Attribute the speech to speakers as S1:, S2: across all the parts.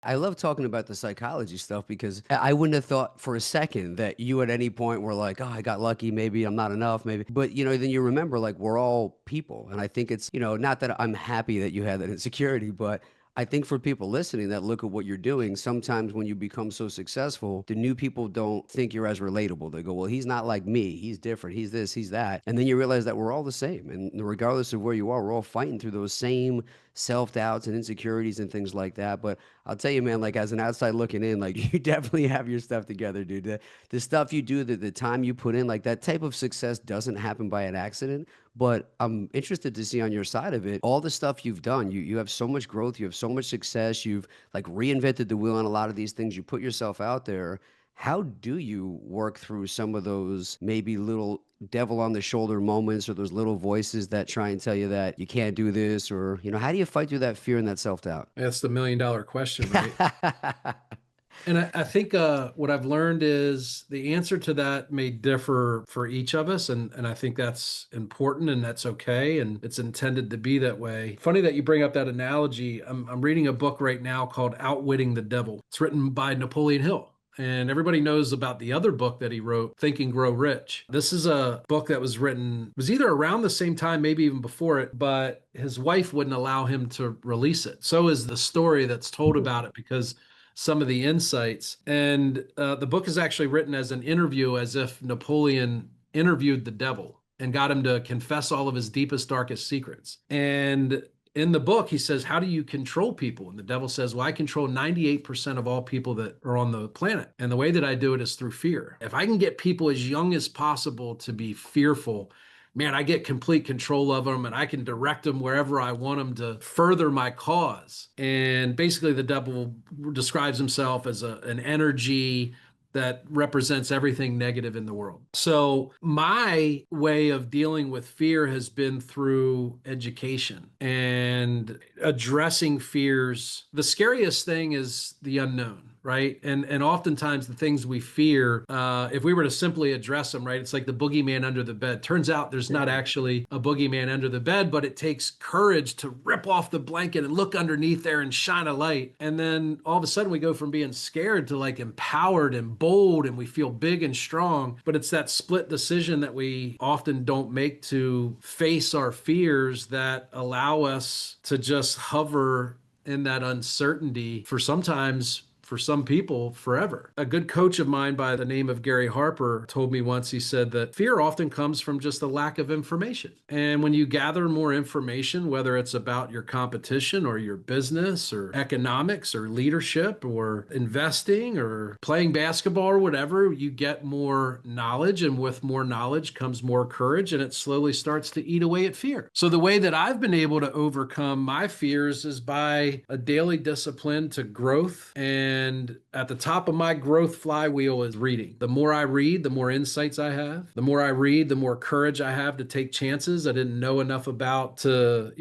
S1: I love talking about the psychology stuff because I wouldn't have thought for a second that you at any point were like, oh, I got lucky. Maybe I'm not enough. Maybe. But, then you remember like we're all people. And I think it's, not that I'm happy that you had that insecurity, but I think for people listening that look at what you're doing, sometimes when you become so successful, the new people don't think you're as relatable. They go, well, he's not like me. He's different. He's this, he's that. And then you realize that we're all the same. And regardless of where you are, we're all fighting through those same self doubts and insecurities and things like that. But I'll tell you, man, like as an outside looking in, like you definitely have your stuff together, dude. The stuff you do, the time you put in, like that type of success doesn't happen by an accident. But I'm interested to see on your side of it, all the stuff you've done. You have so much growth, you have so much success, you've like reinvented the wheel on a lot of these things. You put yourself out there. How do you work through some of those maybe little devil on the shoulder moments or those little voices that try and tell you that you can't do this or, how do you fight through that fear and that self-doubt?
S2: That's the $1 million question, right? And I think what I've learned is the answer to that may differ for each of us. And I think that's important and that's okay. And it's intended to be that way. Funny that you bring up that analogy. I'm reading a book right now called Outwitting the Devil. It's written by Napoleon Hill. And everybody knows about the other book that he wrote, Think and Grow Rich. This is a book that was written, was either around the same time, maybe even before it, but his wife wouldn't allow him to release it. So is the story that's told about it because some of the insights. And the book is actually written as an interview, as if Napoleon interviewed the devil and got him to confess all of his deepest, darkest secrets. And in the book, he says, how do you control people? And the devil says, well, I control 98% of all people that are on the planet. And the way that I do it is through fear. If I can get people as young as possible to be fearful, man, I get complete control of them and I can direct them wherever I want them to further my cause. And basically, the devil describes himself as an energy that represents everything negative in the world. So, my way of dealing with fear has been through education and addressing fears. The scariest thing is the unknown, right? And oftentimes the things we fear, if we were to simply address them, right, it's like the boogeyman under the bed. Turns out there's not actually a boogeyman under the bed, but it takes courage to rip off the blanket and look underneath there and shine a light. And then all of a sudden we go from being scared to like empowered and bold, and we feel big and strong. But it's that split decision that we often don't make to face our fears that allow us to just hover in that uncertainty for sometimes, for some people, forever. A good coach of mine by the name of Gary Harper told me once, he said that fear often comes from just a lack of information. And when you gather more information, whether it's about your competition or your business or economics or leadership or investing or playing basketball or whatever, you get more knowledge. And with more knowledge comes more courage, and it slowly starts to eat away at fear. So the way that I've been able to overcome my fears is by a daily discipline to growth. And at the top of my growth flywheel is reading. The more I read, the more insights I have. The more I read, the more courage I have to take chances I didn't know enough about to,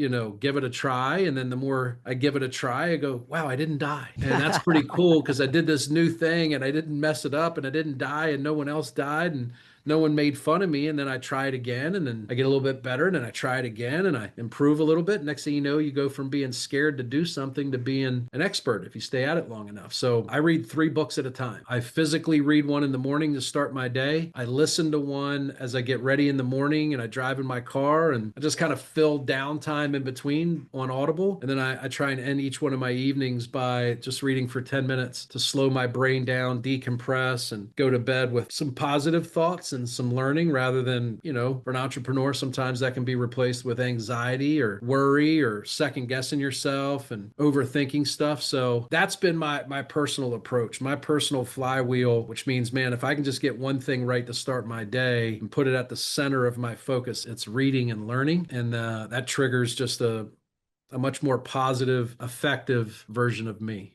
S2: give it a try. And then the more I give it a try, I go, wow, I didn't die. And that's pretty cool because I did this new thing and I didn't mess it up and I didn't die and no one else died. And no one made fun of me. And then I try it again and then I get a little bit better and then I try it again and I improve a little bit. Next thing you know, you go from being scared to do something to being an expert if you stay at it long enough. So I read 3 books at a time. I physically read one in the morning to start my day. I listen to one as I get ready in the morning and I drive in my car, and I just kind of fill downtime in between on Audible. And then I try and end each one of my evenings by just reading for 10 minutes to slow my brain down, decompress, and go to bed with some positive thoughts and some learning rather than, for an entrepreneur, sometimes that can be replaced with anxiety or worry or second guessing yourself and overthinking stuff. So that's been my personal approach, my personal flywheel, which means, man, if I can just get one thing right to start my day and put it at the center of my focus, it's reading and learning. And that triggers just a much more positive, effective version of me.